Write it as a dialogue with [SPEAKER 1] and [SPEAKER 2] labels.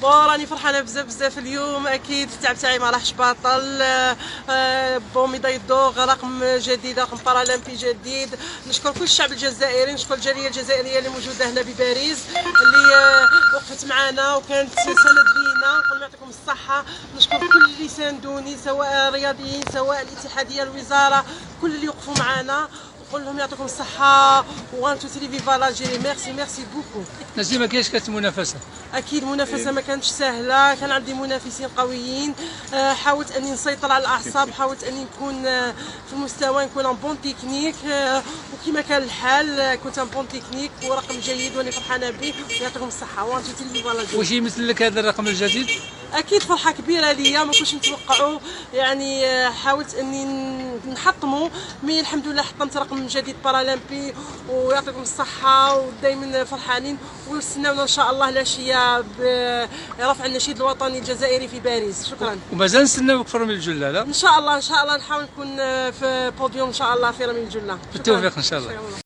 [SPEAKER 1] راني فرحانه بزاف بزاف اليوم. اكيد التعب تاعي ما راحش باطل. بون ميداي دور، رقم جديد، رقم بارالمبي جديد. نشكر كل الشعب الجزائري، نشكر الجاليه الجزائريه اللي موجوده هنا بباريس، اللي وقفت معنا وكانت سند لينا. نقول يعطيكم الصحه. نشكر كل اللي ساندوني، سواء الرياضيين سواء الاتحاديه الوزاره، كل اللي وقفوا معنا. نقول لهم يعطيكم الصحه. وان تو تري فيفا لاجيري. ميرسي بوكو.
[SPEAKER 2] نسيمه، كيفاش كانت المنافسه؟
[SPEAKER 1] اكيد منافسه ما كانتش سهله، كان عندي منافسين قويين. حاولت اني نسيطر على الاعصاب، حاولت اني نكون في المستوى، نكون ان بون تكنيك، وكما كان الحال كنت ان بون تكنيك ورقم جيد واني فرحانه به. يعطيكم الصحه. وان تو تري فيفا.
[SPEAKER 2] واش يمثل لك هذا الرقم الجديد؟
[SPEAKER 1] اكيد فرحه كبيره ليا، ما كنتش نتوقعوا يعني. حاولت اني نحطمه، مي الحمد لله حطمت رقم جديد بارالمبي. ويعطيكم الصحه ودائما فرحانين. ونستناونا ان شاء الله العشيه برفع النشيد الوطني الجزائري في باريس. شكرا.
[SPEAKER 2] ومازال نستناوك في رمي الجله؟ لا
[SPEAKER 1] ان شاء الله نحاول نكون في بوديوم ان شاء الله في رمي الجله.
[SPEAKER 2] بالتوفيق ان شاء الله.